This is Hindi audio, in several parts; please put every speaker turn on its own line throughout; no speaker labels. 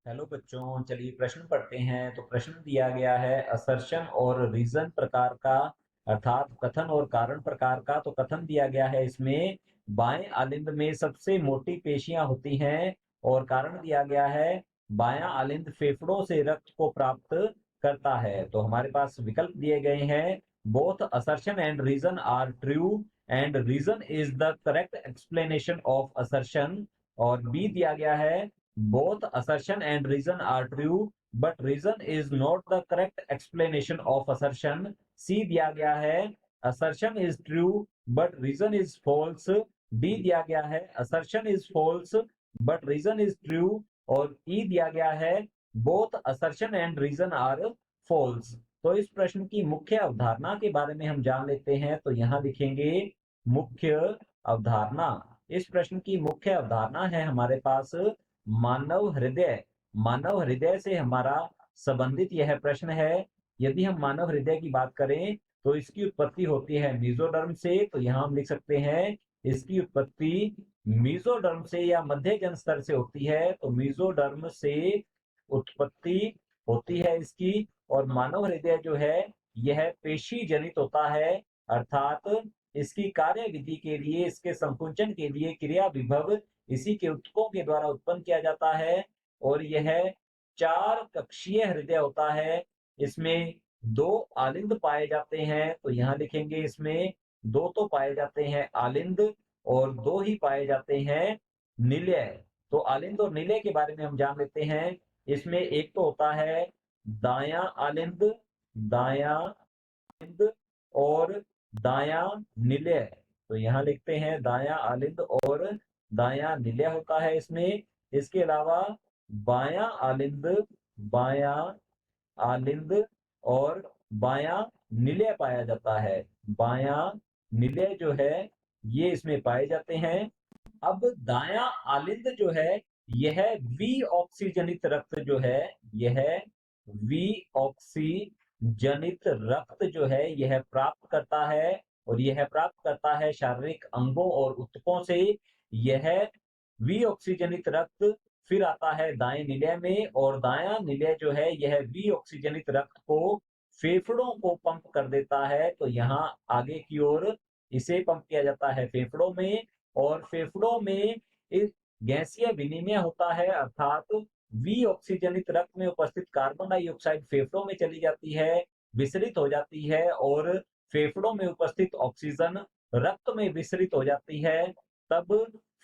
हेलो बच्चों, चलिए प्रश्न पढ़ते हैं। तो प्रश्न दिया गया है असर्शन और रीजन प्रकार का, अर्थात कथन और कारण प्रकार का। तो कथन दिया गया है इसमें बाएं आलिंद में सबसे मोटी पेशियां होती हैं, और कारण दिया गया है बायां आलिंद फेफड़ों से रक्त को प्राप्त करता है। तो हमारे पास विकल्प दिए गए हैं। Both assertion and reason are true and reason is the correct explanation of assertion. और बी दिया गया है both assertion and reason are true, but reason is not the correct explanation of assertion. C दिया गया है assertion is true but reason is false. D दिया गया है assertion is false but reason is true. और E दिया गया है both assertion and reason are false. तो इस प्रश्न की मुख्य अवधारणा के बारे में हम जान लेते हैं। तो यहाँ लिखेंगे मुख्य अवधारणा। इस प्रश्न की मुख्य अवधारणा है हमारे पास मानव हृदय। मानव हृदय से हमारा संबंधित यह प्रश्न है। यदि हम मानव हृदय की बात करें तो इसकी उत्पत्ति होती है मीजोडर्म से। तो यहाँ हम लिख सकते हैं इसकी उत्पत्ति मीजोडर्म से या मध्य जन स्तर से होती है। तो मीजोडर्म से उत्पत्ति होती है इसकी। और मानव हृदय जो है यह पेशी जनित होता है, अर्थात इसकी कार्य विधि के लिए, इसके संकुचन के लिए क्रिया विभव इसी के ऊतकों के द्वारा उत्पन्न किया जाता है। और यह चार कक्षीय हृदय होता है। इसमें दो आलिंद पाए जाते हैं। तो यहाँ लिखेंगे इसमें दो तो पाए जाते हैं आलिंद और दो ही पाए जाते हैं निलय। तो आलिंद और निलय के बारे में हम जान लेते हैं। इसमें एक तो होता है दाया आलिंद, दाया आलिंद और दाया निलय। तो यहाँ लिखते हैं दाया आलिंद और दाया निलय होता है इसमें। इसके अलावा बाया आलिंद, बाया आलिंद और बाया निलय पाया जाता है। बाया निलय जो है ये इसमें पाए जाते हैं। अब दाया आलिंद जो है यह वी ऑक्सीजनित रक्त जो है, यह वी ऑक्सीजनित रक्त जो है यह प्राप्त करता है। और यह प्राप्त करता है शारीरिक अंगों और ऊतकों से। यह वी ऑक्सीजनित रक्त फिर आता है दाएं निलय में, और दायां निलय जो है यह वी ऑक्सीजनित रक्त को फेफड़ों को पंप कर देता है। तो यहाँ आगे की ओर इसे पंप किया जाता है फेफड़ों में। और फेफड़ों में इस गैसीय विनिमय होता है, अर्थात वी ऑक्सीजनित रक्त में उपस्थित कार्बन डाइऑक्साइड फेफड़ों में चली जाती है, विसरित हो जाती है, और फेफड़ों में उपस्थित ऑक्सीजन रक्त में विसरित हो जाती है। तब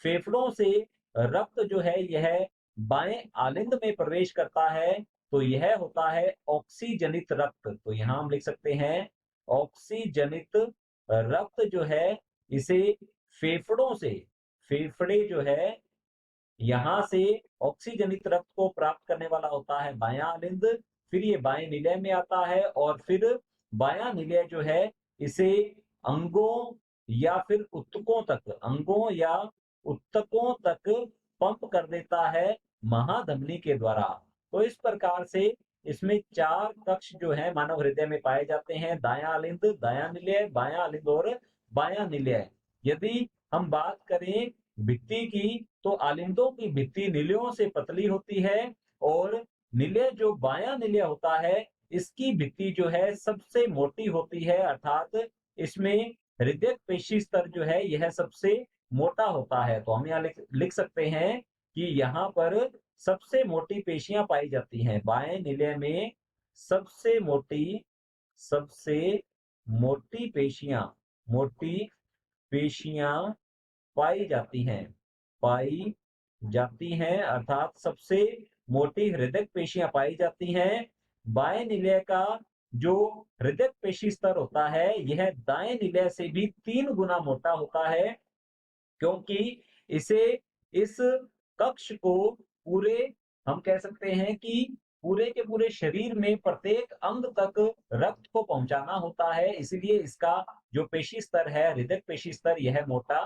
फेफड़ों से रक्त जो है यह बाएं आलिंद में प्रवेश करता है। तो यह होता है ऑक्सीजनित रक्त। तो यहाँ हम लिख सकते हैं ऑक्सीजनित रक्त जो है इसे फेफड़ों से, फेफड़े जो है यहाँ से ऑक्सीजनित रक्त को प्राप्त करने वाला होता है बायां आलिंद। फिर ये बाएं निलय में आता है, और फिर बायां निलय जो है इसे अंगों या फिर ऊतकों तक, अंगों या ऊतकों तक पंप कर देता है महाधमनी के द्वारा। तो इस प्रकार से इसमें चार कक्ष जो है मानव हृदय में पाए जाते हैं, दायां आलिंद, दायां निलय, बायां आलिंद और बायां निलय। यदि हम बात करें भित्ति की, तो आलिंदों की भित्ति निलयों से पतली होती है, और निलय जो बायां निलय होता है इसकी भित्ति जो है सबसे मोटी होती है, अर्थात इसमें हृदय पेशी स्तर जो है यह सबसे मोटा होता है। तो हम यहाँ लिख सकते हैं कि यहाँ पर सबसे मोटी पेशियां पाई जाती हैं बाएं निलय में। सबसे मोटी, सबसे मोटी पेशियां, मोटी पेशियां पाई जाती हैं, पाई जाती हैं, अर्थात सबसे मोटी हृदय पेशियां पाई जाती हैं। बाएं निलय का जो हृदय पेशी स्तर होता है यह दाएं निलय से भी 3 गुना मोटा होता है, क्योंकि इसे, इस कक्ष को पूरे, हम कह सकते हैं कि पूरे के पूरे शरीर में प्रत्येक अंग तक रक्त को पहुंचाना होता है। इसलिए इसका जो पेशी स्तर है, हृदय पेशी स्तर, यह मोटा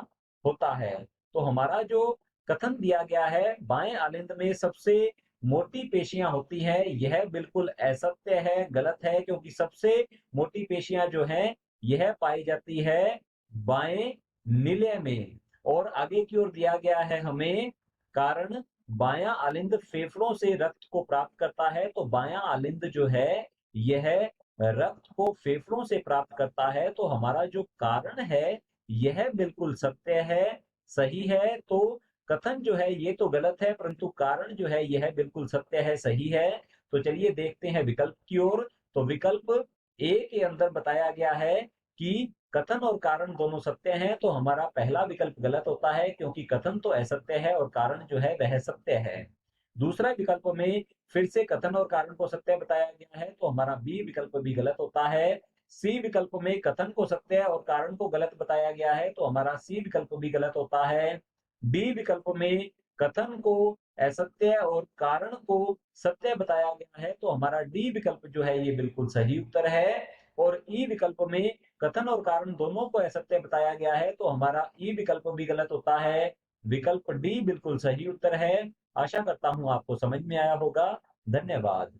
होता है। तो हमारा जो कथन दिया गया है बाएं आलिंद में सबसे मोटी पेशियां होती है, यह बिल्कुल असत्य है, गलत है। क्योंकि सबसे मोटी पेशियां जो है यह पाई जाती है बाएं निलय में। और आगे की ओर दिया गया है हमें कारण बायां आलिंद फेफड़ों से रक्त को प्राप्त करता है, तो बायां आलिंद जो है यह रक्त को फेफड़ों से प्राप्त करता है। तो हमारा जो कारण है यह बिल्कुल सत्य है, सही है। तो कथन जो है ये तो गलत है, परंतु कारण जो है यह बिल्कुल सत्य है, सही है। तो चलिए देखते हैं विकल्प की ओर। तो विकल्प ए के अंदर बताया गया है कि कथन और कारण दोनों सत्य हैं, तो हमारा पहला विकल्प गलत होता है, क्योंकि कथन तो असत्य है और कारण जो है वह सत्य है। दूसरा विकल्प में फिर से कथन और कारण को सत्य बताया गया है, तो हमारा बी विकल्प भी गलत होता है। सी विकल्प में कथन को सत्य और कारण को गलत बताया गया है, तो हमारा सी विकल्प भी गलत होता है। डी विकल्प में कथन को असत्य और कारण को सत्य बताया गया है, तो हमारा डी विकल्प जो है ये बिल्कुल सही उत्तर है। और ई विकल्प में कथन और कारण दोनों को असत्य बताया गया है, तो हमारा ई विकल्प भी गलत होता है। विकल्प डी बिल्कुल सही उत्तर है। आशा करता हूं आपको समझ में आया होगा। धन्यवाद।